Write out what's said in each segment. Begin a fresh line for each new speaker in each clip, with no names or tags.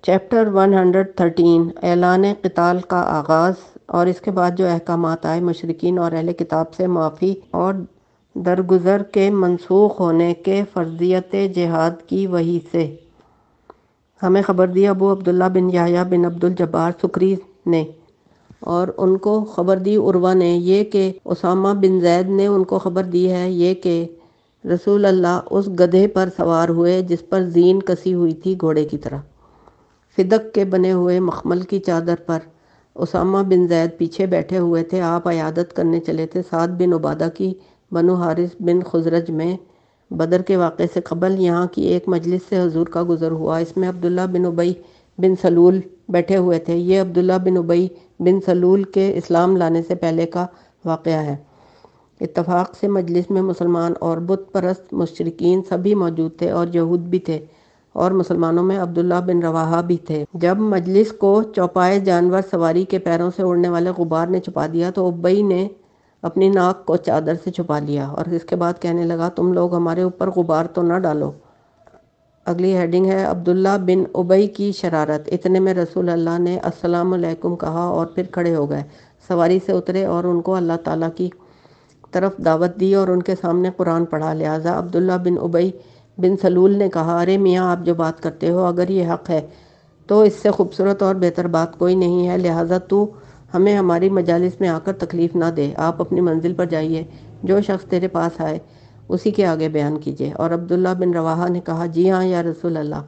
Chapter 113 اعلان قتال کا آغاز اور اس کے بعد جو احکامات آئے مشرکین اور اہل کتاب سے معافی اور درگزر کے منسوخ ہونے کے فرضیت جہاد کی وحی سے۔ ہمیں خبر دی ابو عبداللہ بن یحییٰ بن عبد الجبار سکری نے، اور ان کو خبر دی عروہ نے، یہ کہ اسامہ بن زید نے ان کو خبر دی ہے، یہ کہ رسول اللہ اس گدھے پر سوار ہوئے جس پر زین کسی ہوئی تھی گھوڑے کی طرح، فدق کے بنے ہوئے مخمل کی چادر پر۔ اسامہ بن زید پیچھے بیٹھے ہوئے تھے۔ آپ عیادت کرنے چلے تھے سعد بن عبادہ کی بنو حارث بن خزرج میں۔ بدر کے واقعے سے قبل یہاں کی ایک مجلس سے حضور کا گزر ہوا، اس میں عبداللہ بن ابی بن سلول بیٹھے ہوئے تھے۔ یہ عبداللہ بن ابی بن سلول کے اسلام لانے سے پہلے کا واقعہ ہے۔ اتفاق سے مجلس میں مسلمان اور بت پرست مشرکین سبھی موجود تھے، اور یہود بھی تھے، اور مسلمانوں میں عبداللہ بن رواحہ بھی تھے۔ جب مجلس کو چوپائے جانور سواری کے پیروں سے اڑنے والے غبار نے چھپا دیا تو ابی نے اپنی ناک کو چادر سے چھپا لیا، اور اس کے بعد کہنے لگا، تم لوگ ہمارے اوپر غبار تو نہ ڈالو۔ اگلی ہیڈنگ ہے عبداللہ بن ابی کی شرارت۔ اتنے میں رسول اللہ نے السلام علیکم کہا اور پھر کھڑے ہو گئے، سواری سے اترے اور ان کو اللہ تعالیٰ کی طرف دعوت دی اور ان کے سامنے قرآن پڑھا۔ لہٰذا عبداللہ بن ابی بن سلول نے کہا، ارے میاں، آپ جو بات کرتے ہو اگر یہ حق ہے تو اس سے خوبصورت اور بہتر بات کوئی نہیں ہے، لہٰذا تو ہمیں ہماری مجالس میں آ کر تکلیف نہ دے، آپ اپنی منزل پر جائیے، جو شخص تیرے پاس آئے اسی کے آگے بیان کیجیے۔ اور عبداللہ بن رواحہ نے کہا، جی ہاں یا رسول اللہ،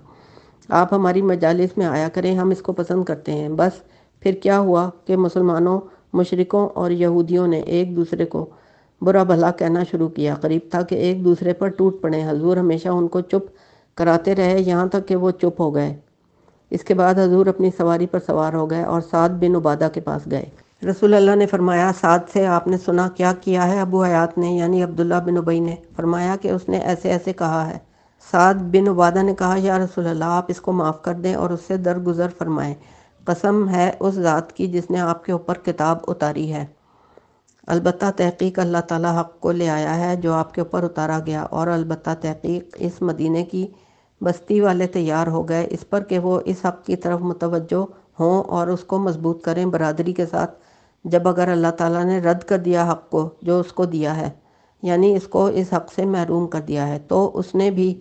آپ ہماری مجالس میں آیا کریں، ہم اس کو پسند کرتے ہیں۔ بس پھر کیا ہوا کہ مسلمانوں، مشرکوں اور یہودیوں نے ایک دوسرے کو برا بھلا کہنا شروع کیا، قریب تھا کہ ایک دوسرے پر ٹوٹ پڑے۔ حضور ہمیشہ ان کو چپ کراتے رہے یہاں تک کہ وہ چپ ہو گئے۔ اس کے بعد حضور اپنی سواری پر سوار ہو گئے اور سعد بن عبادہ کے پاس گئے۔ رسول اللہ نے فرمایا، سعد سے آپ نے سنا کیا کیا ہے؟ ابو حیات نے یعنی عبداللہ بن ابی نے فرمایا کہ اس نے ایسے ایسے کہا ہے۔ سعد بن عبادہ نے کہا، یا رسول اللہ، آپ اس کو معاف کر دیں اور اس سے درگزر فرمائیں، قسم ہے اس ذات کی جس نے آپ کے اوپر کتاب اتاری ہے، البتہ تحقیق اللہ تعالیٰ حق کو لے آیا ہے جو آپ کے اوپر اتارا گیا، اور البتہ تحقیق اس مدینے کی بستی والے تیار ہو گئے اس پر کہ وہ اس حق کی طرف متوجہ ہوں اور اس کو مضبوط کریں برادری کے ساتھ، جب اگر اللہ تعالیٰ نے رد کر دیا حق کو جو اس کو دیا ہے، یعنی اس کو اس حق سے محروم کر دیا ہے، تو اس نے بھی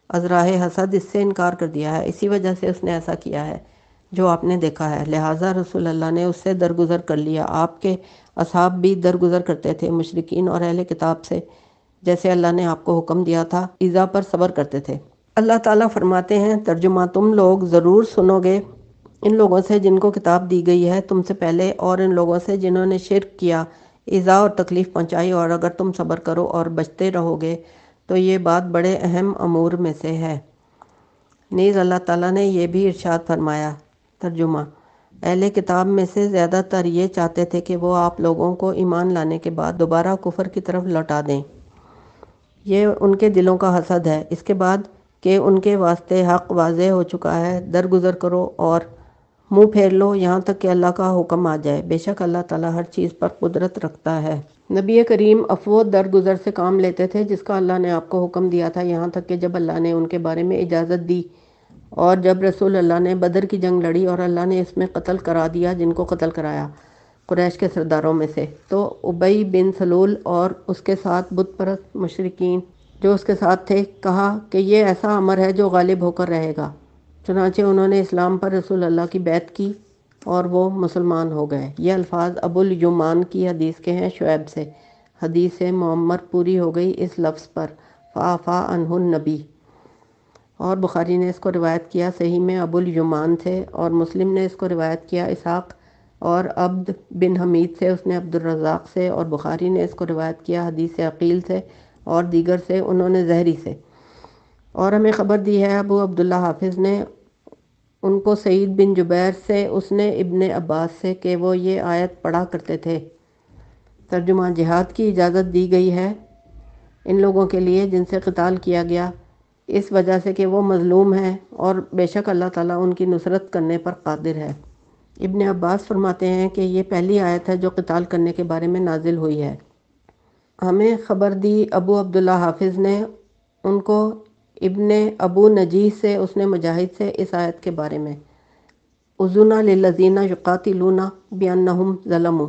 از راہ حسد اس سے انکار کر دیا ہے، اسی وجہ سے اس نے ایسا کیا ہے جو آپ نے دیکھا ہے۔ لہٰذا رسول اللہ نے اس سے درگزر کر لیا۔ آپ کے اصحاب بھی درگزر کرتے تھے، مشرکین اور اہل کتاب سے جیسے اللہ نے آپ کو حکم دیا تھا، ایذا پر صبر کرتے تھے۔ اللہ تعالیٰ فرماتے ہیں، ترجمہ، تم لوگ ضرور سنو گے ان لوگوں سے جن کو کتاب دی گئی ہے تم سے پہلے، اور ان لوگوں سے جنہوں نے شرک کیا، ایذا اور تکلیف پہنچائی، اور اگر تم صبر کرو اور بچتے رہو گے تو یہ بات بڑے اہم امور میں سے ہے۔ نیز اللہ تعالیٰ نے یہ بھی ارشاد فرمایا، ترجمہ، اہل کتاب میں سے زیادہ تر یہ چاہتے تھے کہ وہ آپ لوگوں کو ایمان لانے کے بعد دوبارہ کفر کی طرف لوٹا دیں، یہ ان کے دلوں کا حسد ہے، اس کے بعد کہ ان کے واسطے حق واضح ہو چکا ہے۔ درگزر کرو اور منہ پھیر لو یہاں تک کہ اللہ کا حکم آ جائے، بے شک اللہ تعالیٰ ہر چیز پر قدرت رکھتا ہے۔ نبی کریم عفو درگزر سے کام لیتے تھے جس کا اللہ نے آپ کو حکم دیا تھا، یہاں تک کہ جب اللہ نے ان کے بارے میں اجازت دی، اور جب رسول اللہ نے بدر کی جنگ لڑی اور اللہ نے اس میں قتل کرا دیا جن کو قتل کرایا قریش کے سرداروں میں سے، تو ابی بن سلول اور اس کے ساتھ بت پرست مشرکین جو اس کے ساتھ تھے کہا کہ یہ ایسا امر ہے جو غالب ہو کر رہے گا، چنانچہ انہوں نے اسلام پر رسول اللہ کی بیعت کی اور وہ مسلمان ہو گئے۔ یہ الفاظ ابو الیمان کی حدیث کے ہیں، شعیب سے۔ حدیث معمر پوری ہو گئی اس لفظ پر، فعفا عنہ النبی، اور بخاری نے اس کو روایت کیا صحیح میں ابو الیمان سے، اور مسلم نے اس کو روایت کیا اسحاق اور عبد بن حمید سے، اس نے عبد الرزاق سے، اور بخاری نے اس کو روایت کیا حدیث عقیل سے اور دیگر سے، انہوں نے زہری سے۔ اور ہمیں خبر دی ہے ابو عبداللہ حافظ نے ان کو سعید بن جبیر سے، اس نے ابن عباس سے کہ وہ یہ آیت پڑھا کرتے تھے۔ ترجمہ، جہاد کی اجازت دی گئی ہے ان لوگوں کے لیے جن سے قتال کیا گیا اس وجہ سے کہ وہ مظلوم ہیں، اور بے شک اللہ تعالیٰ ان کی نصرت کرنے پر قادر ہے۔ ابن عباس فرماتے ہیں کہ یہ پہلی آیت ہے جو قتال کرنے کے بارے میں نازل ہوئی ہے۔ ہمیں خبر دی ابو عبداللہ حافظ نے ان کو ابن ابو نجیح سے، اس نے مجاہد سے اس آیت کے بارے میں، اذن للذین یقاتلون بانہم ظلموا۔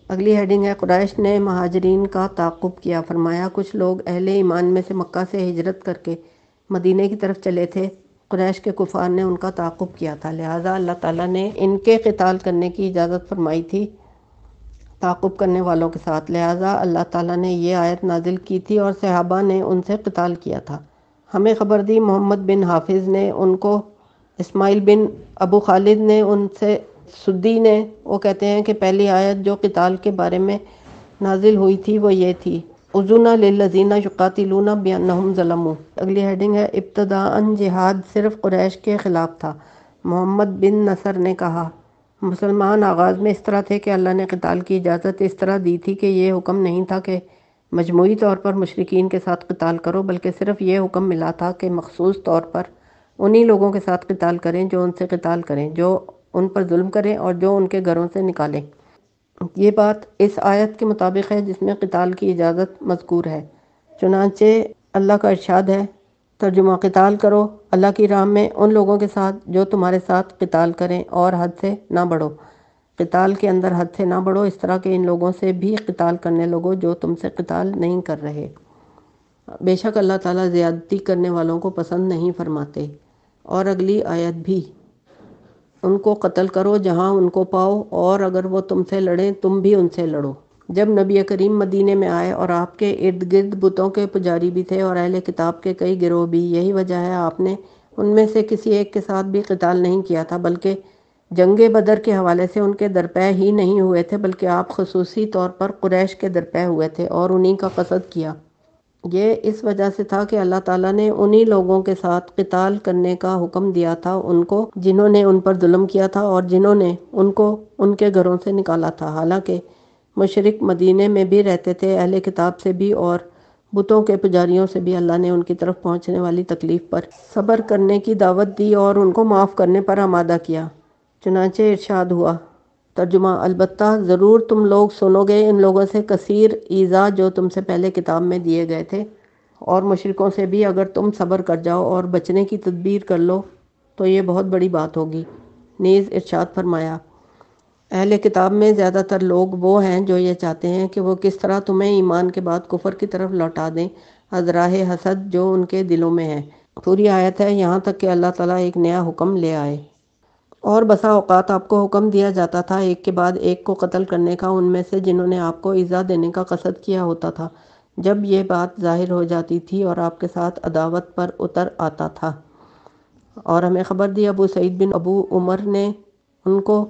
اگلی ہیڈنگ ہے قریش نے مہاجرین کا تعاقب کیا، فرمایا کچھ لوگ اہل ایمان میں سے مکہ سے ہجرت کر کے مدینے کی طرف چلے تھے، قریش کے کفار نے ان کا تعاقب کیا تھا، لہٰذا اللہ تعالیٰ نے ان کے قتال کرنے کی اجازت فرمائی تھی تعاقب کرنے والوں کے ساتھ، لہٰذا اللہ تعالیٰ نے یہ آیت نازل کی تھی اور صحابہ نے ان سے قتال کیا تھا۔ ہمیں خبر دی محمد بن حافظ نے ان کو، اسماعیل بن ابو خالد نے ان سے، سدی نے، وہ کہتے ہیں کہ پہلی آیت جو قتال کے بارے میں نازل ہوئی تھی وہ یہ تھی، اذن للذین یقاتلون بانہم ظلموا۔ اگلی ہیڈنگ ہے ابتداءً جہاد صرف قریش کے خلاف تھا۔ محمد بن نصر نے کہا، مسلمان آغاز میں اس طرح تھے کہ اللہ نے قتال کی اجازت اس طرح دی تھی کہ یہ حکم نہیں تھا کہ مجموعی طور پر مشرکین کے ساتھ قتال کرو، بلکہ صرف یہ حکم ملا تھا کہ مخصوص طور پر انہی لوگوں کے ساتھ قتال کریں جو ان سے قتال کریں، جو ان پر ظلم کریں اور جو ان کے گھروں سے نکالیں۔ یہ بات اس آیت کے مطابق ہے جس میں قتال کی اجازت مذکور ہے۔ چنانچہ اللہ کا ارشاد ہے، ترجمہ، قتال کرو اللہ کی راہ میں ان لوگوں کے ساتھ جو تمہارے ساتھ قتال کریں اور حد سے نہ بڑھو۔ قتال کے اندر حد سے نہ بڑھو، اس طرح کہ ان لوگوں سے بھی قتال کرنے لگو جو تم سے قتال نہیں کر رہے۔ بے شک اللہ تعالیٰ زیادتی کرنے والوں کو پسند نہیں فرماتے۔ اور اگلی آیت بھی، ان کو قتل کرو جہاں ان کو پاؤ، اور اگر وہ تم سے لڑیں تم بھی ان سے لڑو۔ جب نبی کریم مدینے میں آئے اور آپ کے ارد گرد بتوں کے پجاری بھی تھے اور اہل کتاب کے کئی گروہ بھی، یہی وجہ ہے آپ نے ان میں سے کسی ایک کے ساتھ بھی قتال نہیں کیا تھا، بلکہ جنگ بدر کے حوالے سے ان کے درپے ہی نہیں ہوئے تھے، بلکہ آپ خصوصی طور پر قریش کے درپے ہوئے تھے اور انہی کا قصد کیا۔ یہ اس وجہ سے تھا کہ اللہ تعالیٰ نے انہی لوگوں کے ساتھ قتال کرنے کا حکم دیا تھا ان کو جنہوں نے ان پر ظلم کیا تھا اور جنہوں نے ان کو ان کے گھروں سے نکالا تھا، حالانکہ مشرک مدینے میں بھی رہتے تھے، اہل کتاب سے بھی اور بتوں کے پجاریوں سے بھی اللہ نے ان کی طرف پہنچنے والی تکلیف پر صبر کرنے کی دعوت دی اور ان کو معاف کرنے پر آمادہ کیا۔ چنانچہ ارشاد ہوا، ترجمہ، البتہ ضرور تم لوگ سنو گے ان لوگوں سے کثیر ایذا جو تم سے پہلے کتاب میں دیے گئے تھے، اور مشرکوں سے بھی اگر تم صبر کر جاؤ اور بچنے کی تدبیر کر لو تو یہ بہت بڑی بات ہوگی۔ نیز ارشاد فرمایا، اہل کتاب میں زیادہ تر لوگ وہ ہیں جو یہ چاہتے ہیں کہ وہ کس طرح تمہیں ایمان کے بعد کفر کی طرف لوٹا دیں از راہ حسد جو ان کے دلوں میں ہے۔ پوری آیت ہے یہاں تک کہ اللہ تعالیٰ ایک نیا حکم لے آئے۔ اور بسا اوقات آپ کو حکم دیا جاتا تھا ایک کے بعد ایک کو قتل کرنے کا ان میں سے جنہوں نے آپ کو ایذا دینے کا قصد کیا ہوتا تھا، جب یہ بات ظاہر ہو جاتی تھی اور آپ کے ساتھ عداوت پر اتر آتا تھا۔ اور ہمیں خبر دی ابو سعید بن ابو عمر نے ان کو،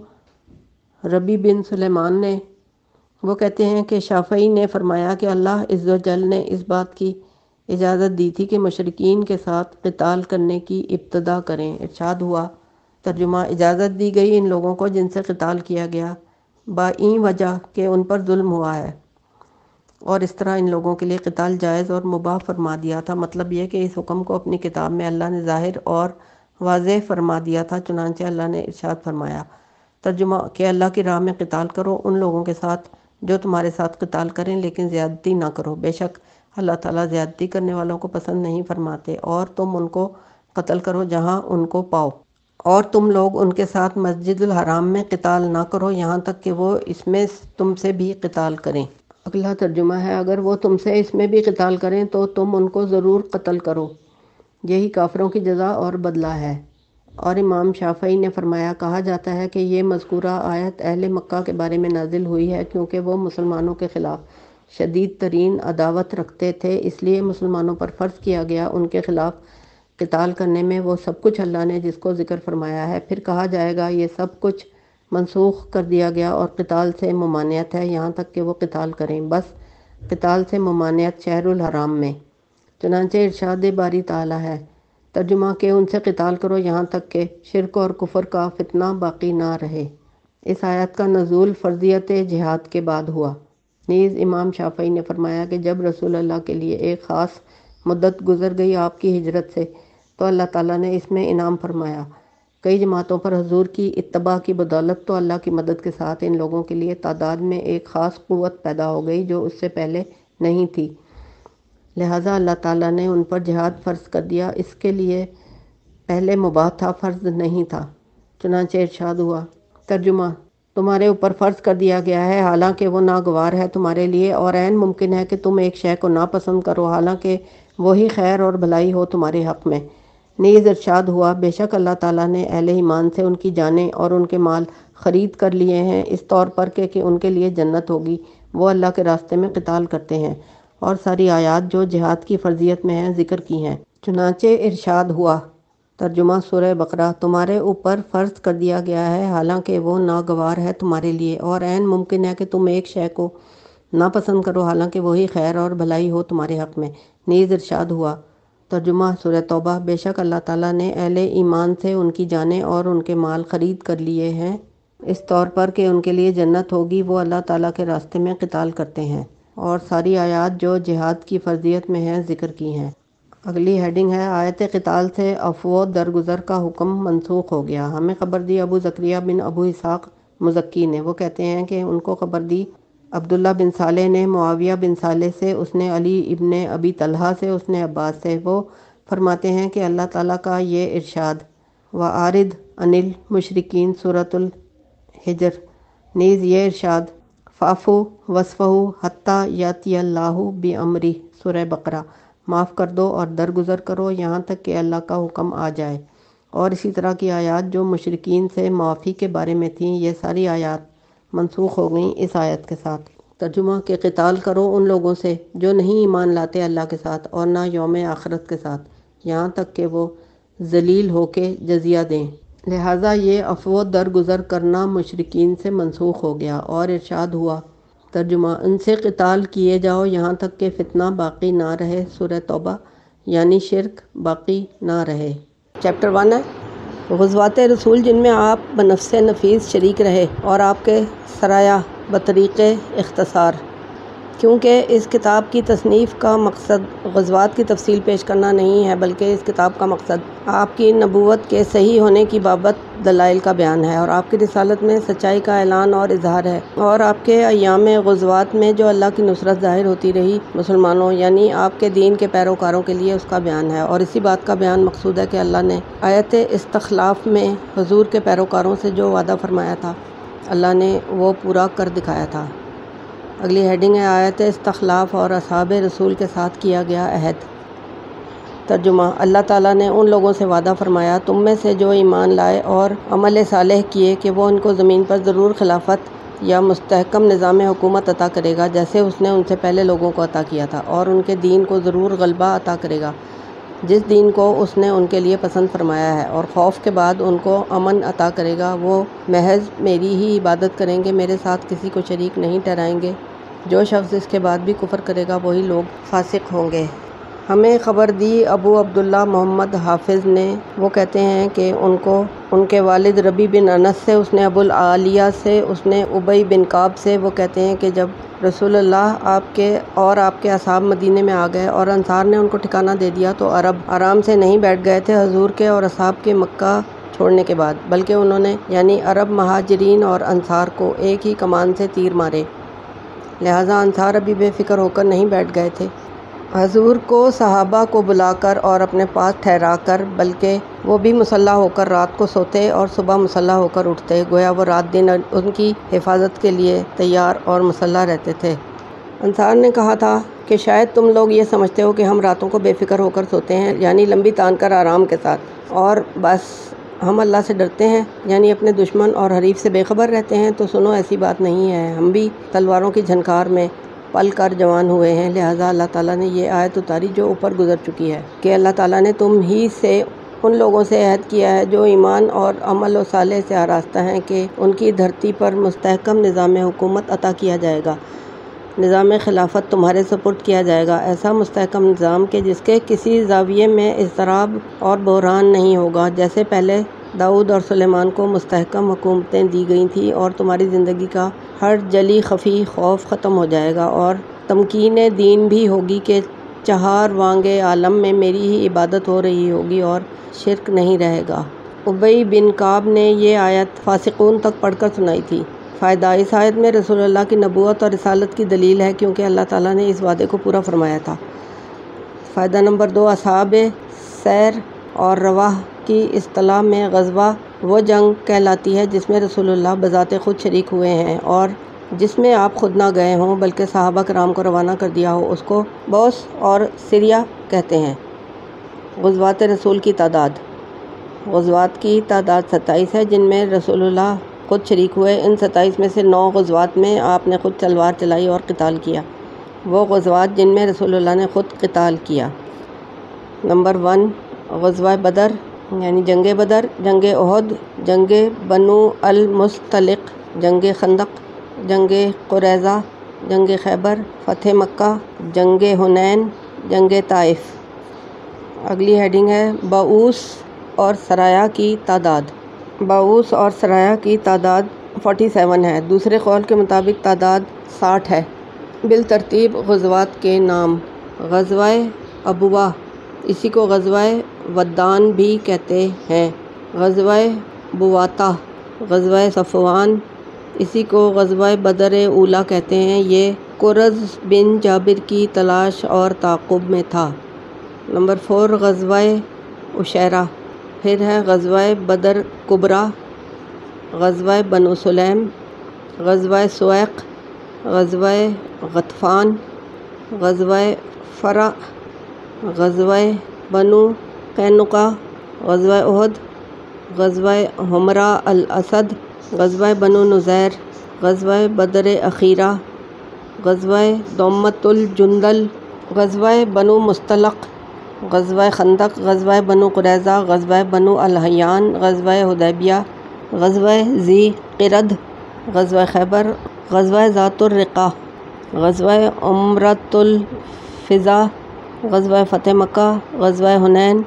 ربی بن سلیمان نے، وہ کہتے ہیں کہ شافعی نے فرمایا کہ اللہ عز و جل نے اس بات کی اجازت دی تھی کہ مشرکین کے ساتھ قتال کرنے کی ابتدا کریں۔ ارشاد ہوا، ترجمہ، اجازت دی گئی ان لوگوں کو جن سے قتال کیا گیا بائیں وجہ کہ ان پر ظلم ہوا ہے، اور اس طرح ان لوگوں کے لیے قتال جائز اور مباح فرما دیا تھا۔ مطلب یہ کہ اس حکم کو اپنی کتاب میں اللہ نے ظاہر اور واضح فرما دیا تھا، چنانچہ اللہ نے ارشاد فرمایا، ترجمہ، کہ اللہ کی راہ میں قتال کرو ان لوگوں کے ساتھ جو تمہارے ساتھ قتال کریں، لیکن زیادتی نہ کرو، بے شک اللہ تعالیٰ زیادتی کرنے والوں کو پسند نہیں فرماتے۔ اور تم ان کو قتل کرو جہاں ان کو پاؤ، اور تم لوگ ان کے ساتھ مسجد الحرام میں قتال نہ کرو یہاں تک کہ وہ اس میں تم سے بھی قتال کریں۔ اگلا ترجمہ ہے، اگر وہ تم سے اس میں بھی قتال کریں تو تم ان کو ضرور قتل کرو، یہی کافروں کی جزا اور بدلہ ہے۔ اور امام شافعی نے فرمایا، کہا جاتا ہے کہ یہ مذکورہ آیت اہل مکہ کے بارے میں نازل ہوئی ہے کیونکہ وہ مسلمانوں کے خلاف شدید ترین عداوت رکھتے تھے، اس لیے مسلمانوں پر فرض کیا گیا ان کے خلاف قتال کرنے میں وہ سب کچھ اللہ نے جس کو ذکر فرمایا ہے۔ پھر کہا جائے گا یہ سب کچھ منسوخ کر دیا گیا اور قتال سے ممانعت ہے یہاں تک کہ وہ قتال کریں، بس قتال سے ممانعت شہر الحرام میں۔ چنانچہ ارشاد باری تعالیٰ ہے، ترجمہ، کہ ان سے قتال کرو یہاں تک کہ شرک اور کفر کا فتنہ باقی نہ رہے۔ اس آیت کا نزول فرضیت جہاد کے بعد ہوا۔ نیز امام شافعی نے فرمایا کہ جب رسول اللہ کے لیے ایک خاص مدت گزر گئی آپ کی ہجرت سے تو اللہ تعالیٰ نے اس میں انعام فرمایا۔ کئی جماعتوں پر حضور کی اتباع کی بدولت تو اللہ کی مدد کے ساتھ ان لوگوں کے لیے تعداد میں ایک خاص قوت پیدا ہو گئی جو اس سے پہلے نہیں تھی، لہٰذا اللہ تعالیٰ نے ان پر جہاد فرض کر دیا، اس کے لیے پہلے مباح تھا، فرض نہیں تھا۔ چنانچہ ارشاد ہوا۔ ترجمہ: تمہارے اوپر فرض کر دیا گیا ہے حالانکہ وہ ناگوار ہے تمہارے لیے، اور عین ممکن ہے کہ تم ایک شے کو ناپسند کرو حالانکہ وہی خیر اور بھلائی ہو تمہارے حق میں۔ نیز ارشاد ہوا، بے شک اللہ تعالیٰ نے اہل ایمان سے ان کی جانیں اور ان کے مال خرید کر لیے ہیں اس طور پر کہ ان کے لیے جنت ہوگی، وہ اللہ کے راستے میں قتال کرتے ہیں، اور ساری آیات جو جہاد کی فرضیت میں ہیں ذکر کی ہیں۔ چنانچہ ارشاد ہوا۔ ترجمہ: سورہ بقرہ۔ تمہارے اوپر فرض کر دیا گیا ہے حالانکہ وہ ناگوار ہے تمہارے لیے، اور عین ممکن ہے کہ تم ایک شے کو ناپسند کرو حالانکہ وہی خیر اور بھلائی ہو تمہارے حق میں۔ نیز ارشاد ہوا۔ ترجمہ: سورہ توبہ۔ بے شک اللہ تعالیٰ نے اہل ایمان سے ان کی جانیں اور ان کے مال خرید کر لیے ہیں اس طور پر کہ ان کے لیے جنت ہوگی، وہ اللہ تعالیٰ کے راستے میں قتال کرتے ہیں، اور ساری آیات جو جہاد کی فرضیت میں ہیں ذکر کی ہیں۔ اگلی ہیڈنگ ہے آیت قتال سے عفو و درگزر کا حکم منسوخ ہو گیا۔ ہمیں خبر دی ابو زکریا بن ابو اسحاق مزکی نے، وہ کہتے ہیں کہ ان کو خبر دی عبداللہ بن صالح نے معاویہ بن صالح سے، اس نے علی ابن ابی طلحہ سے، اس نے عباس سے۔ وہ فرماتے ہیں کہ اللہ تعالیٰ کا یہ ارشاد وَأَعْرِضْ عَنِ الْمُشْرِكِينَ سورۃ الحجر، نیز یہ ارشاد فَاعْفُوا وَاصْفَحُوا حَتَّىٰ یَأْتِیَ اللہِ بِأَمْرِهِ سورہ بقرہ، معاف کر دو اور درگزر کرو یہاں تک کہ اللہ کا حکم آ جائے۔ اور اسی طرح کی آیات جو مشرکین سے معافی کے بارے میں تھیں، یہ ساری آیات منسوخ ہو گئیں اس آیت کے ساتھ۔ ترجمہ: کہ قتال کرو ان لوگوں سے جو نہیں ایمان لاتے اللہ کے ساتھ اور نہ یوم آخرت کے ساتھ، یہاں تک کہ وہ ذلیل ہو کے جزیہ دیں۔ لہٰذا یہ عفو و درگزر کرنا مشرکین سے منسوخ ہو گیا۔ اور ارشاد ہوا۔ ترجمہ: ان سے قتال کیے جاؤ یہاں تک کہ فتنہ باقی نہ رہے سورہ توبہ، یعنی شرک باقی نہ رہے۔ چیپٹر 1 ہے غزوات رسول، جن میں آپ بنفس نفیس شریک رہے اور آپ کے سرایا بطریق اختصار، کیونکہ اس کتاب کی تصنیف کا مقصد غزوات کی تفصیل پیش کرنا نہیں ہے، بلکہ اس کتاب کا مقصد آپ کی نبوت کے صحیح ہونے کی بابت دلائل کا بیان ہے، اور آپ کی رسالت میں سچائی کا اعلان اور اظہار ہے، اور آپ کے ایام غزوات میں جو اللہ کی نصرت ظاہر ہوتی رہی مسلمانوں یعنی آپ کے دین کے پیروکاروں کے لیے اس کا بیان ہے۔ اور اسی بات کا بیان مقصود ہے کہ اللہ نے آیت استخلاف میں حضور کے پیروکاروں سے جو وعدہ فرمایا تھا، اللہ نے وہ پورا کر دکھایا تھا۔ اگلی ہیڈنگ ہے آیت استخلاف اور اصحاب رسول کے ساتھ کیا گیا عہد۔ ترجمہ: اللہ تعالیٰ نے ان لوگوں سے وعدہ فرمایا تم میں سے جو ایمان لائے اور عمل صالح کیے کہ وہ ان کو زمین پر ضرور خلافت یا مستحکم نظام حکومت عطا کرے گا، جیسے اس نے ان سے پہلے لوگوں کو عطا کیا تھا، اور ان کے دین کو ضرور غلبہ عطا کرے گا جس دین کو اس نے ان کے لیے پسند فرمایا ہے، اور خوف کے بعد ان کو امن عطا کرے گا، وہ محض میری ہی عبادت کریں گے، میرے ساتھ کسی کو شریک نہیں ٹھہرائیں گے۔ جو شخص اس کے بعد بھی کفر کرے گا وہی لوگ فاسق ہوں گے۔ ہمیں خبر دی ابو عبداللہ محمد حافظ نے، وہ کہتے ہیں کہ ان کے والد ربی بن انس سے، اس نے ابو العالیہ سے، اس نے ابی بن کعب سے، وہ کہتے ہیں کہ جب رسول اللہ آپ کے اصحاب مدینے میں آ گئے اور انصار نے ان کو ٹھکانہ دے دیا تو عرب آرام سے نہیں بیٹھ گئے تھے حضور کے اور اصحاب کے مکہ چھوڑنے کے بعد، بلکہ انہوں نے یعنی عرب مہاجرین اور انصار کو ایک ہی کمان سے تیر مارے، لہٰذا انصار ابھی بے فکر ہو کر نہیں بیٹھ گئے تھے حضور کو صحابہ کو بلا کر اور اپنے پاس ٹھہرا کر، بلکہ وہ بھی مسلح ہو کر رات کو سوتے اور صبح مسلح ہو کر اٹھتے، گویا وہ رات دن ان کی حفاظت کے لیے تیار اور مسلح رہتے تھے۔ انصار نے کہا تھا کہ شاید تم لوگ یہ سمجھتے ہو کہ ہم راتوں کو بے فکر ہو کر سوتے ہیں، یعنی لمبی تان کر آرام کے ساتھ، اور بس ہم اللہ سے ڈرتے ہیں، یعنی اپنے دشمن اور حریف سے بے خبر رہتے ہیں، تو سنو ایسی بات نہیں ہے، ہم بھی تلواروں کی جھنکار میں پل کر جوان ہوئے ہیں۔ لہٰذا اللہ تعالیٰ نے یہ آیت اتاری جو اوپر گزر چکی ہے کہ اللہ تعالیٰ نے تم ہی سے ان لوگوں سے عہد کیا ہے جو ایمان اور عمل و صالح سے آراستہ ہیں کہ ان کی دھرتی پر مستحکم نظام حکومت عطا کیا جائے گا، نظام خلافت تمہارے سپرد کیا جائے گا، ایسا مستحکم نظام کہ جس کے کسی زاویے میں اضطراب اور بحران نہیں ہوگا، جیسے پہلے داؤد اور سلیمان کو مستحکم حکومتیں دی گئی تھیں، اور تمہاری زندگی کا ہر جلی خفی خوف ختم ہو جائے گا، اور تمکین دین بھی ہوگی کہ چہار وانگے عالم میں میری ہی عبادت ہو رہی ہوگی اور شرک نہیں رہے گا۔ ابی بن کعب نے یہ آیت فاسقون تک پڑھ کر سنائی تھی۔ فائدہ: اس آیت میں رسول اللہ کی نبوت اور رسالت کی دلیل ہے کیونکہ اللہ تعالیٰ نے اس وعدے کو پورا فرمایا تھا۔ فائدہ نمبر 2، اصحاب سیر اور رواح کی اصطلاح میں غزوہ وہ جنگ کہلاتی ہے جس میں رسول اللہ بذات خود شریک ہوئے ہیں اور جس میں آپ خود نہ گئے ہوں بلکہ صحابہ کرام کو روانہ کر دیا ہو، اس کو بوس اور سریا کہتے ہیں۔ غزوات رسول کی تعداد۔ غزوات کی تعداد 27 ہے جن میں رسول اللہ خود شریک ہوئے۔ ان 27 میں سے 9 غزوات میں آپ نے خود تلوار چلائی اور قتال کیا۔ وہ غزوات جن میں رسول اللہ نے خود قتال کیا: نمبر 1، غزوہ بدر یعنی جنگ بدر، جنگ احد، جنگ بنو المصطلق، جنگ خندق، جنگ قریظہ، جنگ خیبر، فتح مکہ، جنگ حنین، جنگ طائف۔ اگلی ہیڈنگ ہے بعوث اور سرایا کی تعداد۔ بعوث اور سرایا کی تعداد 47 ہے۔ دوسرے قول کے مطابق تعداد 60 ہے۔ بالترتیب غزوات کے نام: غزوہ ابواء، اسی کو غزوہ ودان بھی کہتے ہیں۔ غزوہ بواطہ، غزوہ صفوان، اسی کو غزوہ بدر اولیٰ کہتے ہیں۔ یہ کرز بن جابر کی تلاش اور تعاقب میں تھا۔ نمبر 4، غزوہ عشیرہ، پھر ہے غزوہ بدر کبریٰ، غزوہ بنو سلیم، غزوہ سویق، غزوہ غطفان، غزوہ فرع، غزوہ بنو قینقاع، غزوہ احد، غزوہ حمراء الاسد، غزوہ بنو نذیر، غزوہ بدر اخیرہ، غزوہ دومۃ الجندل، غزوہ بنو مصطلق، غزوہ خندق، غزوہ بنو قریظہ، غزوہ بنو الحیان، غزوہ حدیبیہ، غزوہ ذی قرد، غزوہ خیبر، غزوہ ذات الرقاع، غزوہ عمرۃ الفضا، غزوہ فتح مکہ، غزوہ حنین،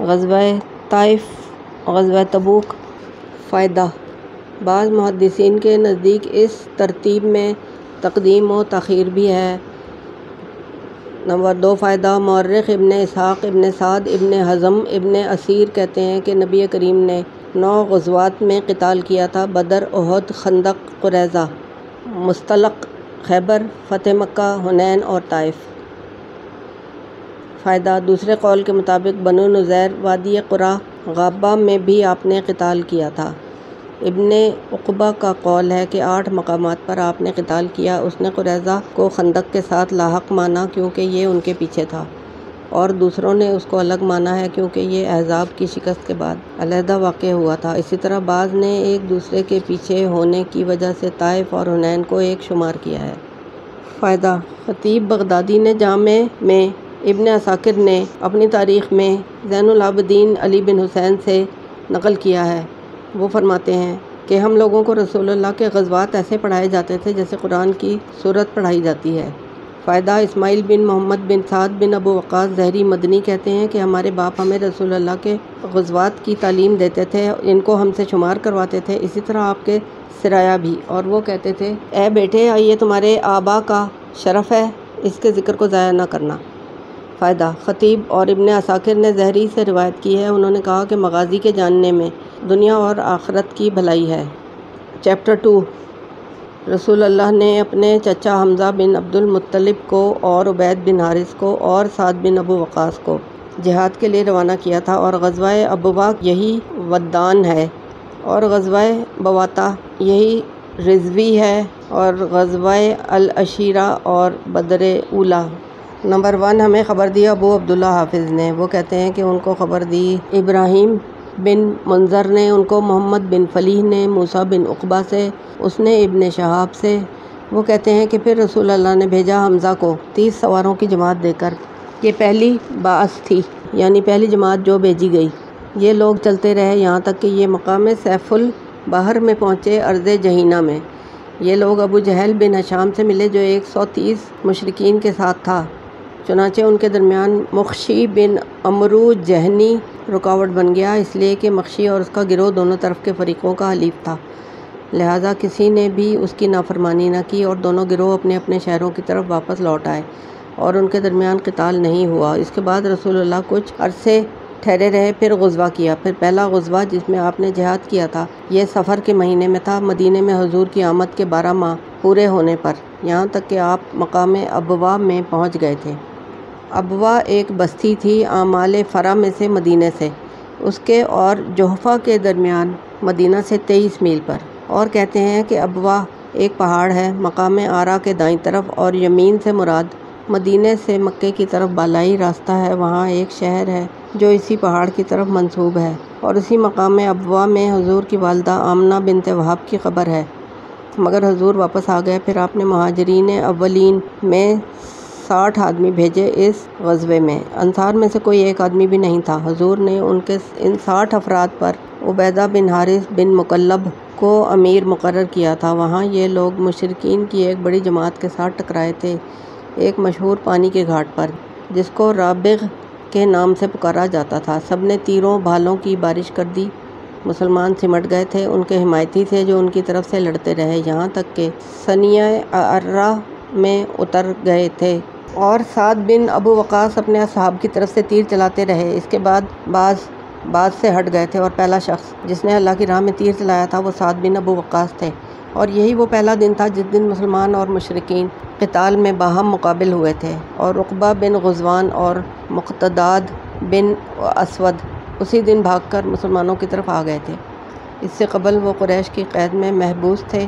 غزوہ طائف، غزوہ تبوک۔ فائدہ: بعض محدثین کے نزدیک اس ترتیب میں تقدیم و تاخیر بھی ہے۔ نمبر 2، فائدہ: مورخ ابن اسحاق، ابن سعد، ابن حزم، ابن اسیر کہتے ہیں کہ نبی کریم نے 9 غزوات میں قتال کیا تھا: بدر، احد، خندق، قریظہ، مصطلق، خیبر، فتح مکہ، حنین اور طائف۔ فائدہ: دوسرے قول کے مطابق بنو نذیر، وادی قرا، غابہ میں بھی آپ نے قتال کیا تھا۔ ابن عقبہ کا قول ہے کہ 8 مقامات پر آپ نے قتال کیا۔ اس نے قریظہ کو خندق کے ساتھ لاحق مانا کیونکہ یہ ان کے پیچھے تھا، اور دوسروں نے اس کو الگ مانا ہے کیونکہ یہ احزاب کی شکست کے بعد علیحدہ واقع ہوا تھا۔ اسی طرح بعض نے ایک دوسرے کے پیچھے ہونے کی وجہ سے طائف اور حنین کو ایک شمار کیا ہے۔ فائدہ: خطیب بغدادی نے جامع میں، ابن عساکر نے اپنی تاریخ میں زین العابدین علی بن حسین سے نقل کیا ہے۔ وہ فرماتے ہیں کہ ہم لوگوں کو رسول اللہ کے غزوات ایسے پڑھائے جاتے تھے جیسے قرآن کی سورت پڑھائی جاتی ہے۔ فائدہ: اسماعیل بن محمد بن سعد بن ابو وقاص زہری مدنی کہتے ہیں کہ ہمارے باپ ہمیں رسول اللہ کے غزوات کی تعلیم دیتے تھے، ان کو ہم سے شمار کرواتے تھے، اسی طرح آپ کے سرایا بھی، اور وہ کہتے تھے اے بیٹے، یہ تمہارے آبا کا شرف ہے، اس کے ذکر کو ضائع نہ کرنا۔ فائدہ: خطیب اور ابن عساکر نے زہری سے روایت کی ہے، انہوں نے کہا کہ مغازی کے جاننے میں دنیا اور آخرت کی بھلائی ہے۔ چیپٹر 2، رسول اللہ نے اپنے چچا حمزہ بن عبد المطلب کو اور عبید بن حارث کو اور سعد بن ابو وقاص کو جہاد کے لیے روانہ کیا تھا، اور غزوہ ابواء یہی ودان ہے، اور غزوہ بواطہ یہی رضوی ہے، اور غزوہ العشیرہ اور بدر اولیٰ۔ نمبر 1، ہمیں خبر دی ابو عبداللہ حافظ نے، وہ کہتے ہیں کہ ان کو خبر دی ابراہیم بن منظر نے، ان کو محمد بن فلیح نے موسیٰ بن عقبہ سے، اس نے ابن شہاب سے۔ وہ کہتے ہیں کہ پھر رسول اللہ نے بھیجا حمزہ کو 30 سواروں کی جماعت دے کر۔ یہ پہلی بعث تھی، یعنی پہلی جماعت جو بھیجی گئی۔ یہ لوگ چلتے رہے یہاں تک کہ یہ مقام سیف البحر میں پہنچے، ارض جہینہ میں۔ یہ لوگ ابو جہل بن ہشام سے ملے جو 130 مشرکین کے ساتھ تھا، چنانچہ ان کے درمیان مخشی بن عمرو جہنی رکاوٹ بن گیا، اس لیے کہ مخشی اور اس کا گروہ دونوں طرف کے فریقوں کا حلیف تھا، لہٰذا کسی نے بھی اس کی نافرمانی نہ کی، اور دونوں گروہ اپنے اپنے شہروں کی طرف واپس لوٹ آئے، اور ان کے درمیان قتال نہیں ہوا۔ اس کے بعد رسول اللہ کچھ عرصے ٹھہرے رہے، پھر غزوہ کیا۔ پھر پہلا غزوہ جس میں آپ نے جہاد کیا تھا، یہ صفر کے مہینے میں تھا، مدینے میں حضور کی آمد کے 12 ماہ پورے ہونے پر، یہاں تک کہ آپ مقام ابواء میں پہنچ گئے تھے۔ ابواء ایک بستی تھی اعمال فرع میں سے، مدینے سے۔ اس کے اور جحفہ کے درمیان مدینہ سے 23 میل پر، اور کہتے ہیں کہ ابوا ایک پہاڑ ہے مقام آرا کے دائیں طرف، اور یمین سے مراد مدینے سے مکے کی طرف بالائی راستہ ہے، وہاں ایک شہر ہے جو اسی پہاڑ کی طرف منسوب ہے، اور اسی مقام ابوا میں حضور کی والدہ آمنہ بنت وہب کی قبر ہے، مگر حضور واپس آ گئے۔ پھر آپ نے مہاجرین اولین میں 60 آدمی بھیجے اس غزوے میں، انصار میں سے کوئی ایک آدمی بھی نہیں تھا۔ حضور نے ان 60 افراد پر عبیدہ بن حارث بن مکلب کو امیر مقرر کیا تھا۔ وہاں یہ لوگ مشرکین کی ایک بڑی جماعت کے ساتھ ٹکرائے تھے ایک مشہور پانی کے گھاٹ پر، جس کو رابغ کے نام سے پکارا جاتا تھا۔ سب نے تیروں بھالوں کی بارش کر دی، مسلمان سمٹ گئے تھے، ان کے حمایتی تھے جو ان کی طرف سے لڑتے رہے، یہاں تک کہ ثنیہ عرہ میں اتر گئے تھے، اور سعد بن ابو وقاص اپنے اصحاب کی طرف سے تیر چلاتے رہے۔ اس کے بعد بعض سے ہٹ گئے تھے، اور پہلا شخص جس نے اللہ کی راہ میں تیر چلایا تھا وہ سعد بن ابو وقاص تھے، اور یہی وہ پہلا دن تھا جس دن مسلمان اور مشرکین قتال میں باہم مقابل ہوئے تھے، اور عقبہ بن غزوان اور مقتداد بن اسود اسی دن بھاگ کر مسلمانوں کی طرف آ گئے تھے۔ اس سے قبل وہ قریش کی قید میں محبوس تھے،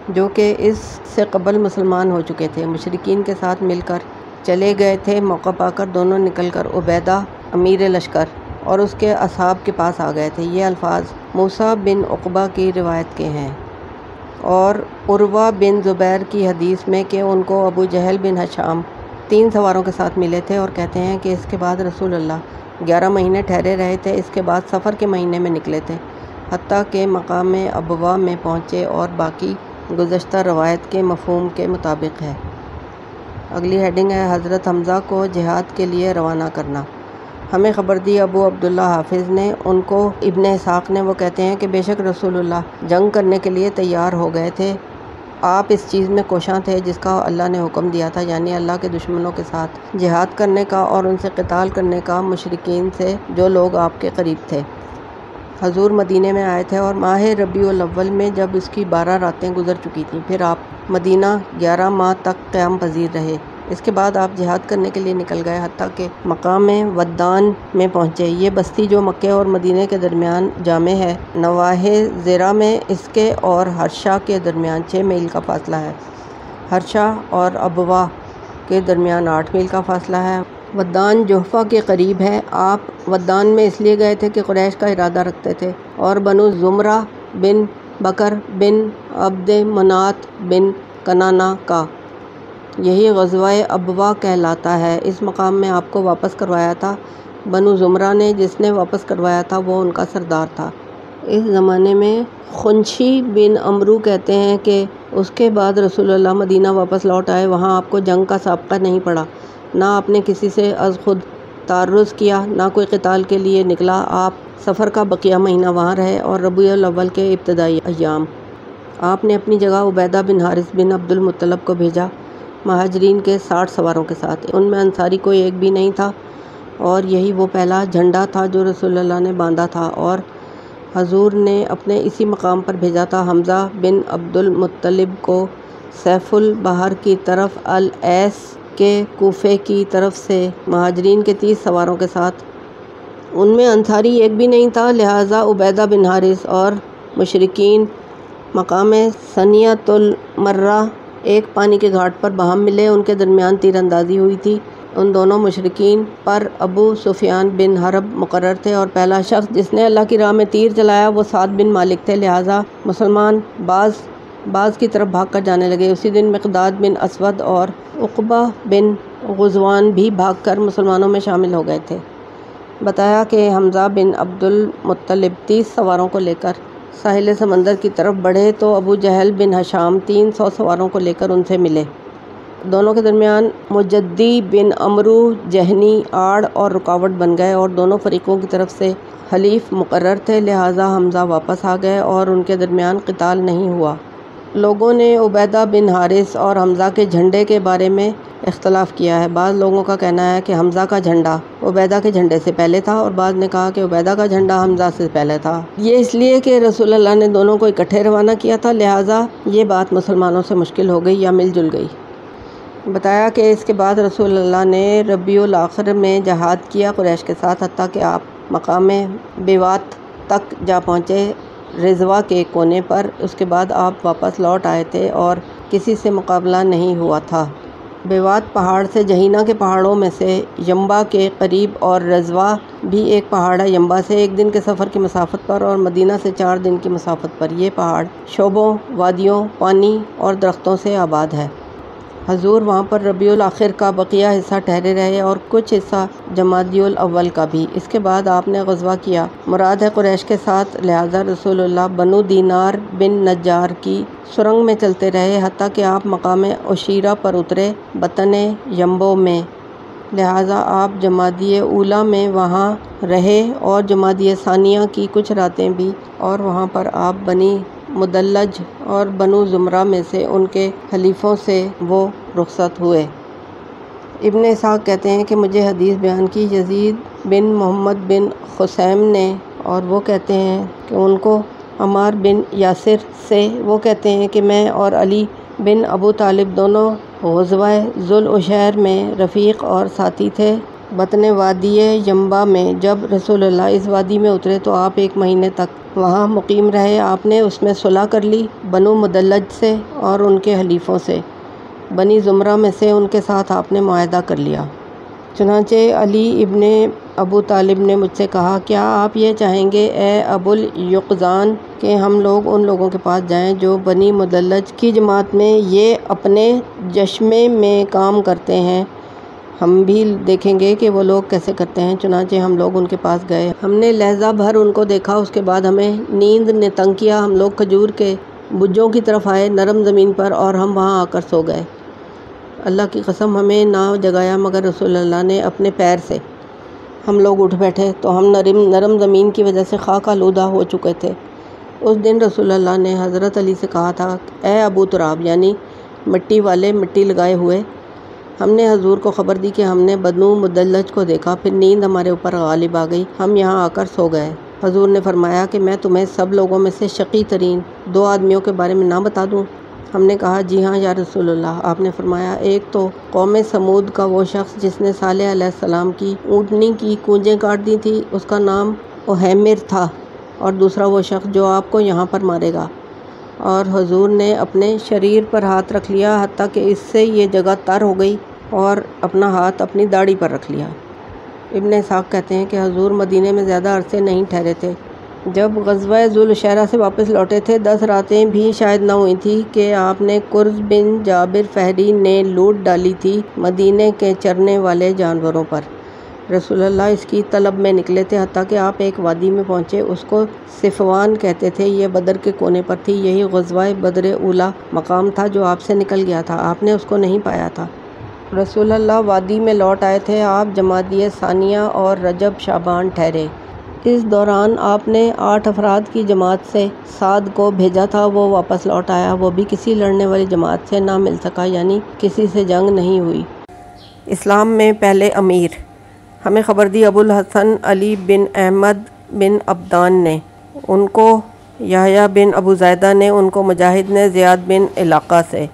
جو کہ اس سے قبل مسلمان ہو چکے تھے، مشرکین کے ساتھ مل کر چلے گئے تھے۔ موقع پا کر دونوں نکل کر عبیدہ امیر لشکر اور اس کے اصحاب کے پاس آ گئے تھے۔ یہ الفاظ موسیٰ بن عقبہ کی روایت کے ہیں، اور عروہ بن زبیر کی حدیث میں کہ ان کو ابو جہل بن ہشام 3 سواروں کے ساتھ ملے تھے، اور کہتے ہیں کہ اس کے بعد رسول اللہ 11 مہینے ٹھہرے رہے تھے، اس کے بعد سفر کے مہینے میں نکلے تھے، حتیٰ کہ مقام ابوا میں پہنچے، اور باقی گزشتہ روایت کے مفہوم کے مطابق ہے۔ اگلی ہیڈنگ ہے حضرت حمزہ کو جہاد کے لیے روانہ کرنا۔ ہمیں خبر دی ابو عبداللہ حافظ نے، ان کو ابن اسحاق نے، وہ کہتے ہیں کہ بے شک رسول اللہ جنگ کرنے کے لیے تیار ہو گئے تھے، آپ اس چیز میں کوشاں تھے جس کا اللہ نے حکم دیا تھا، یعنی اللہ کے دشمنوں کے ساتھ جہاد کرنے کا اور ان سے قتال کرنے کا، مشرکین سے جو لوگ آپ کے قریب تھے۔ حضور مدینے میں آئے تھے، اور ماہ ربیع الاول میں جب اس کی 12 راتیں گزر چکی تھیں، پھر آپ مدینہ 11 ماہ تک قیام پذیر رہے۔ اس کے بعد آپ جہاد کرنے کے لیے نکل گئے، حتیٰ کہ مقام ودان میں پہنچے۔ یہ بستی جو مکے اور مدینے کے درمیان جامع ہے، نواحِ زرہ میں اس کے اور ہرشہ کے درمیان 6 میل کا فاصلہ ہے، ہرشہ اور ابوا کے درمیان 8 میل کا فاصلہ ہے۔ ودان جحفہ کے قریب ہے۔ آپ ودان میں اس لیے گئے تھے کہ قریش کا ارادہ رکھتے تھے، اور بنو زمرہ بن بکر بن عبد منات بن کنانہ کا یہی غزوہ ابوا کہلاتا ہے۔ اس مقام میں آپ کو واپس کروایا تھا بنو زمرہ نے، جس نے واپس کروایا تھا وہ ان کا سردار تھا۔ اس زمانے میں خنشی بن عمرو کہتے ہیں کہ اس کے بعد رسول اللہ مدینہ واپس لوٹ آئے، وہاں آپ کو جنگ کا سابقہ نہیں پڑا، نہ آپ نے کسی سے از خود تعرض کیا، نہ کوئی قتال کے لیے نکلا۔ آپ سفر کا بقیہ مہینہ وہاں رہے، اور ربیع الاول کے ابتدائی ایام آپ نے اپنی جگہ عبیدہ بن حارث بن عبد المطلب کو بھیجا، مہاجرین کے 60 سواروں کے ساتھ۔ ان میں انصاری کوئی ایک بھی نہیں تھا، اور یہی وہ پہلا جھنڈا تھا جو رسول اللہ نے باندھا تھا، اور حضور نے اپنے اسی مقام پر بھیجا تھا حمزہ بن عبد المطلب کو سیف البحر کی طرف، العیس کے کوفے کی طرف سے مہاجرین کے 30 سواروں کے ساتھ۔ ان میں انصاری ایک بھی نہیں تھا، لہٰذا عبیدہ بن حارث اور مشرکین مقام ثنیۃ المرہ ایک پانی کے گھاٹ پر باہم ملے، ان کے درمیان تیر اندازی ہوئی تھی۔ ان دونوں مشرکین پر ابو سفیان بن حرب مقرر تھے، اور پہلا شخص جس نے اللہ کی راہ میں تیر چلایا وہ سعد بن مالک تھے، لہٰذا مسلمان بعض کی طرف بھاگ کر جانے لگے۔ اسی دن مقداد بن اسود اور عقبہ بن غزوان بھی بھاگ کر مسلمانوں میں شامل ہو گئے تھے۔ بتایا کہ حمزہ بن عبد المطلب 30 سواروں کو لے کر ساحل سمندر کی طرف بڑھے تو ابو جہل بن ہشام 300 سواروں کو لے کر ان سے ملے۔ دونوں کے درمیان مجدی بن عمرو جہنی آڑ اور رکاوٹ بن گئے، اور دونوں فریقوں کی طرف سے حلیف مقرر تھے، لہٰذا حمزہ واپس آ گئے اور ان کے درمیان قتال نہیں ہوا۔ لوگوں نے عبیدہ بن حارث اور حمزہ کے جھنڈے کے بارے میں اختلاف کیا ہے۔ بعض لوگوں کا کہنا ہے کہ حمزہ کا جھنڈا عبیدہ کے جھنڈے سے پہلے تھا، اور بعض نے کہا کہ عبیدہ کا جھنڈا حمزہ سے پہلے تھا۔ یہ اس لیے کہ رسول اللہ نے دونوں کو اکٹھے روانہ کیا تھا، لہٰذا یہ بات مسلمانوں سے مشکل ہو گئی یا مل جل گئی۔ بتایا کہ اس کے بعد رسول اللہ نے ربیع الاخر میں جہاد کیا قریش کے ساتھ، حتیٰ کہ آپ مقام بیوات تک جا پہنچے، رضوا کے کونے پر۔ اس کے بعد آپ واپس لوٹ آئے تھے اور کسی سے مقابلہ نہیں ہوا تھا۔ بیوات پہاڑ سے جہینہ کے پہاڑوں میں سے ینبع کے قریب، اور رضوا بھی ایک پہاڑ ہے ینبع سے 1 دن کے سفر کی مسافت پر اور مدینہ سے 4 دن کی مسافت پر۔ یہ پہاڑ شعبوں، وادیوں، پانی اور درختوں سے آباد ہے۔ حضور وہاں پر ربیع الاخر کا بقیہ حصہ ٹھہرے رہے اور کچھ حصہ جمادی الاول کا بھی۔ اس کے بعد آپ نے غزوہ کیا، مراد ہے قریش کے ساتھ، لہٰذا رسول اللہ بنو دینار بن نجار کی سرنگ میں چلتے رہے حتیٰ کہ آپ مقام عشیرہ پر اترے بطن ینبع میں۔ لہٰذا آپ جمادی اولیٰ میں وہاں رہے اور جمادی ثانیہ کی کچھ راتیں بھی، اور وہاں پر آپ بنی مدلج اور بنو زمرہ میں سے ان کے حلیفوں سے وہ رخصت ہوئے۔ ابن اسحاق کہتے ہیں کہ مجھے حدیث بیان کی یزید بن محمد بن خثیم نے، اور وہ کہتے ہیں کہ ان کو عمار بن یاسر سے، وہ کہتے ہیں کہ میں اور علی بن ابو طالب دونوں غزوہ ذوالعشیر میں رفیق اور ساتھی تھے بطن وادی ینبع میں۔ جب رسول اللہ اس وادی میں اترے تو آپ 1 مہینے تک وہاں مقیم رہے۔ آپ نے اس میں صلح کر لی بنو مدلج سے اور ان کے حلیفوں سے۔ بنی زمرہ میں سے ان کے ساتھ آپ نے معاہدہ کر لیا۔ چنانچہ علی ابن ابو طالب نے مجھ سے کہا، کیا آپ یہ چاہیں گے اے ابو الیقظان کہ ہم لوگ ان لوگوں کے پاس جائیں جو بنی مدلج کی جماعت میں یہ اپنے جشمے میں کام کرتے ہیں؟ ہم بھی دیکھیں گے کہ وہ لوگ کیسے کرتے ہیں۔ چنانچہ ہم لوگ ان کے پاس گئے، ہم نے لہجہ بھر ان کو دیکھا، اس کے بعد ہمیں نیند نے تنگ کیا۔ ہم لوگ کھجور کے بجوں کی طرف آئے نرم زمین پر، اور ہم وہاں آ کر سو گئے۔ اللہ کی قسم ہمیں نہ جگایا مگر رسول اللہ نے اپنے پیر سے۔ ہم لوگ اٹھ بیٹھے تو ہم نرم زمین کی وجہ سے خاک آلودہ ہو چکے تھے۔ اس دن رسول اللہ نے حضرت علی سے کہا تھا، اے ابو تراب، یعنی مٹی والے، مٹی لگائے ہوئے۔ ہم نے حضور کو خبر دی کہ ہم نے بنو مدلج کو دیکھا، پھر نیند ہمارے اوپر غالب آ گئی، ہم یہاں آ کر سو گئے۔ حضور نے فرمایا کہ میں تمہیں سب لوگوں میں سے شقی ترین 2 آدمیوں کے بارے میں نہ بتا دوں؟ ہم نے کہا، جی ہاں یا رسول اللہ۔ آپ نے فرمایا، ایک تو قوم سمود کا وہ شخص جس نے صالح علیہ السلام کی اونٹنی کی کونجیں کاٹ دی تھی، اس کا نام اہیمر تھا، اور دوسرا وہ شخص جو آپ کو یہاں پر مارے گا۔ اور حضور نے اپنے شریر پر ہاتھ رکھ لیا حتیٰ کہ اس سے یہ جگہ تر ہو گئی، اور اپنا ہاتھ اپنی داڑھی پر رکھ لیا۔ ابن اسحاق کہتے ہیں کہ حضور مدینے میں زیادہ عرصے نہیں ٹھہرے تھے۔ جب غزوہ ذوالعشیرہ سے واپس لوٹے تھے 10 راتیں بھی شاید نہ ہوئی تھی کہ آپ نے کرز بن جابر فہری نے لوٹ ڈالی تھی مدینے کے چرنے والے جانوروں پر۔ رسول اللہ اس کی طلب میں نکلے تھے حتیٰ کہ آپ ایک وادی میں پہنچے، اس کو صفوان کہتے تھے، یہ بدر کے کونے پر تھی۔ یہی غزوہ بدر اولیٰ مقام تھا جو آپ سے نکل گیا تھا، آپ نے اس کو نہیں پایا تھا۔ رسول اللہ وادی میں لوٹ آئے تھے، آپ جمادی ثانیہ اور رجب شعبان ٹھہرے۔ اس دوران آپ نے 8 افراد کی جماعت سے سعد کو بھیجا تھا، وہ واپس لوٹ آیا، وہ بھی کسی لڑنے والی جماعت سے نہ مل سکا، یعنی کسی سے جنگ نہیں ہوئی۔ اسلام میں پہلے امیر۔ ہمیں خبر دی ابو الحسن علی بن احمد بن عبدان نے، ان کو یحییٰ بن ابو زیدہ نے، ان کو مجاہد نے زیاد بن علاقہ سے،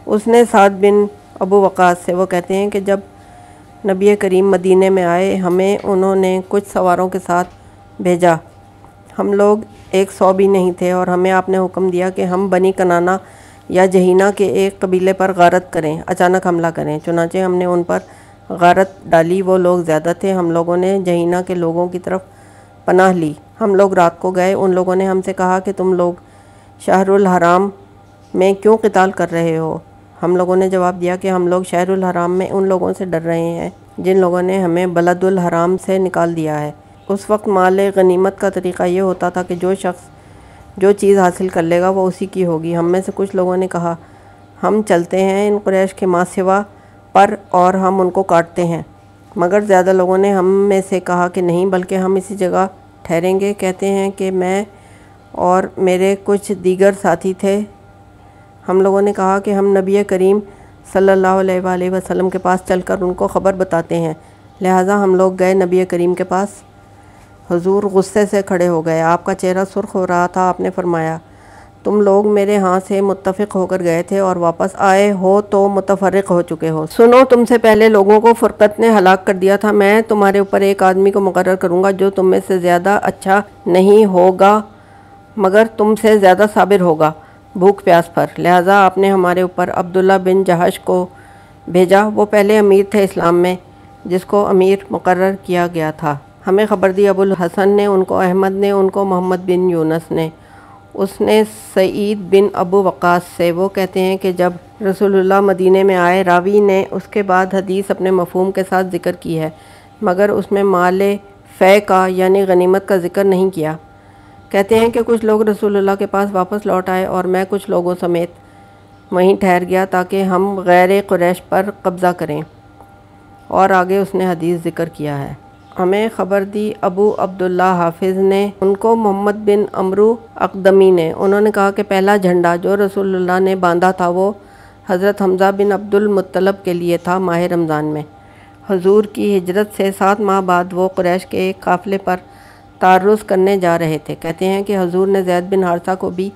اس نے سعد بن ابو وقاص سے۔ وہ کہتے ہیں کہ جب نبی کریم مدینے میں آئے، ہمیں انہوں نے کچھ سواروں کے ساتھ بھیجا، ہم لوگ 100 بھی نہیں تھے، اور ہمیں آپ نے حکم دیا کہ ہم بنی کنانہ یا جہینہ کے ایک قبیلے پر غارت کریں، اچانک حملہ کریں۔ چنانچہ ہم نے ان پر غارت ڈالی، وہ لوگ زیادہ تھے، ہم لوگوں نے جہینہ کے لوگوں کی طرف پناہ لی۔ ہم لوگ رات کو گئے، ان لوگوں نے ہم سے کہا کہ تم لوگ شہر الحرام میں کیوں قتال کر رہے ہو؟ ہم لوگوں نے جواب دیا کہ ہم لوگ شہر الحرام میں ان لوگوں سے ڈر رہے ہیں جن لوگوں نے ہمیں بلد الحرام سے نکال دیا ہے۔ اس وقت مال غنیمت کا طریقہ یہ ہوتا تھا کہ جو شخص جو چیز حاصل کر لے گا وہ اسی کی ہوگی۔ ہم میں سے کچھ لوگوں نے کہا، ہم چلتے ہیں ان قریش کے ماں سوا پر اور ہم ان کو کاٹتے ہیں، مگر زیادہ لوگوں نے ہم میں سے کہا کہ نہیں، بلکہ ہم اسی جگہ ٹھہریں گے۔ کہتے ہیں کہ میں اور میرے کچھ دیگر ساتھی تھے، ہم لوگوں نے کہا کہ ہم نبی کریم صلی اللہ علیہ وآلہ وسلم کے پاس چل کر ان کو خبر بتاتے ہیں۔ لہٰذا ہم لوگ گئے نبی کریم کے پاس۔ حضور غصے سے کھڑے ہو گئے، آپ کا چہرہ سرخ ہو رہا تھا۔ آپ نے فرمایا، تم لوگ میرے ہاں سے متفق ہو کر گئے تھے اور واپس آئے ہو تو متفرق ہو چکے ہو۔ سنو، تم سے پہلے لوگوں کو فرقت نے ہلاک کر دیا تھا۔ میں تمہارے اوپر ایک آدمی کو مقرر کروں گا جو تم میں سے زیادہ اچھا نہیں ہوگا مگر تم سے زیادہ صابر ہوگا بھوک پیاس پر۔ لہٰذا آپ نے ہمارے اوپر عبداللہ بن جہش کو بھیجا۔ وہ پہلے امیر تھے اسلام میں جس کو امیر مقرر کیا گیا تھا۔ ہمیں خبر دی ابو الحسن نے ان کو، احمد نے ان کو، محمد بن یونس نے اس نے سعید بن ابو وقاص سے۔ وہ کہتے ہیں کہ جب رسول اللہ مدینے میں آئے، راوی نے اس کے بعد حدیث اپنے مفہوم کے ساتھ ذکر کی ہے مگر اس میں مال فے کا یعنی غنیمت کا ذکر نہیں کیا۔ کہتے ہیں کہ کچھ لوگ رسول اللہ کے پاس واپس لوٹ آئے اور میں کچھ لوگوں سمیت وہیں ٹھہر گیا تاکہ ہم غیر قریش پر قبضہ کریں، اور آگے اس نے حدیث ذکر کیا ہے۔ ہمیں خبر دی ابو عبداللہ حافظ نے ان کو، محمد بن عمرو اقدمی نے۔ انہوں نے کہا کہ پہلا جھنڈا جو رسول اللہ نے باندھا تھا وہ حضرت حمزہ بن عبد المطلب کے لیے تھا ماہ رمضان میں۔ حضور کی ہجرت سے 7 ماہ بعد وہ قریش کے ایک قافلے پر تعرض کرنے جا رہے تھے۔ کہتے ہیں کہ حضور نے زید بن حارثہ کو بھی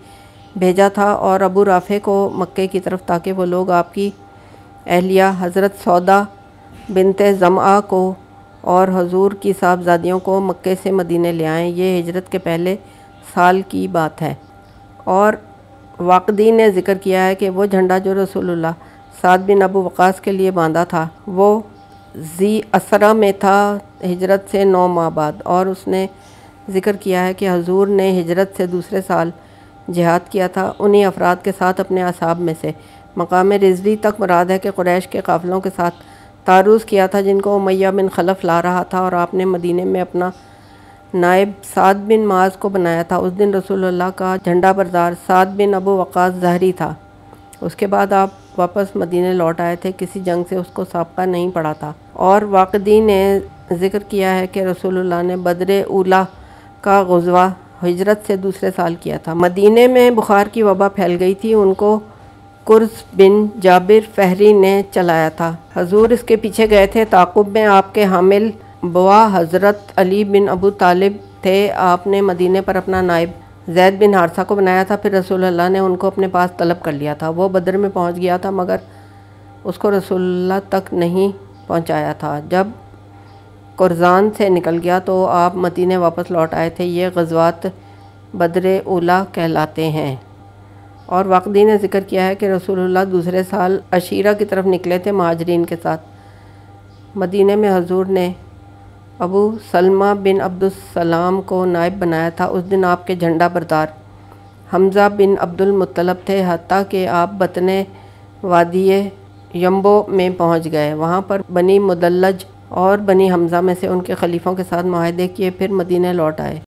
بھیجا تھا اور ابو رافع کو مکے کی طرف تاکہ وہ لوگ آپ کی اہلیہ حضرت سودا بنت زمعہ کو اور حضور کی صاحبزادیوں کو مکے سے مدینے لے آئیں۔ یہ ہجرت کے پہلے سال کی بات ہے۔ اور واقدی نے ذکر کیا ہے کہ وہ جھنڈا جو رسول اللہ سعد بن ابو وقاص کے لیے باندھا تھا وہ ذی اسرہ میں تھا ہجرت سے 9 ماہ بعد، اور اس نے ذکر کیا ہے کہ حضور نے ہجرت سے دوسرے سال جہاد کیا تھا انہی افراد کے ساتھ اپنے اصحاب میں سے۔ مقام رضوی تک مراد ہے کہ قریش کے قافلوں کے ساتھ تعرض کیا تھا جن کو امیہ بن خلف لا رہا تھا، اور آپ نے مدینے میں اپنا نائب سعد بن معاذ کو بنایا تھا۔ اس دن رسول اللہ کا جھنڈا بردار سعد بن ابو وقاص ظاہری تھا۔ اس کے بعد آپ واپس مدینے لوٹ آئے تھے، کسی جنگ سے اس کو سابقہ نہیں پڑا تھا۔ اور واقدی نے ذکر کیا ہے کہ رسول اللہ نے بدر اولیٰ کا غزوہ ہجرت سے دوسرے سال کیا تھا۔ مدینے میں بخار کی وبا پھیل گئی تھی، ان کو کرز بن جابر فہری نے چلایا تھا۔ حضور اس کے پیچھے گئے تھے۔ تعاقب میں آپ کے حامل بوا حضرت علی بن ابو طالب تھے۔ آپ نے مدینے پر اپنا نائب زید بن حارثہ کو بنایا تھا، پھر رسول اللہ نے ان کو اپنے پاس طلب کر لیا تھا۔ وہ بدر میں پہنچ گیا تھا مگر اس کو رسول اللہ تک نہیں پہنچایا تھا۔ جب قرظان سے نکل گیا تو آپ مدینے واپس لوٹ آئے تھے۔ یہ غزوات بدر اولیٰ کہلاتے ہیں۔ اور واقدی نے ذکر کیا ہے کہ رسول اللہ دوسرے سال عشیرہ کی طرف نکلے تھے مہاجرین کے ساتھ۔ مدینے میں حضور نے ابو سلمہ بن عبد السلام کو نائب بنایا تھا۔ اس دن آپ کے جھنڈا بردار حمزہ بن عبد المطلب تھے، حتیٰ کہ آپ بطن وادی یمبو میں پہنچ گئے۔ وہاں پر بنی مدلج اور بنی حمزہ میں سے ان کے خلیفوں کے ساتھ معاہدے کیے، پھر مدینے لوٹ آئے۔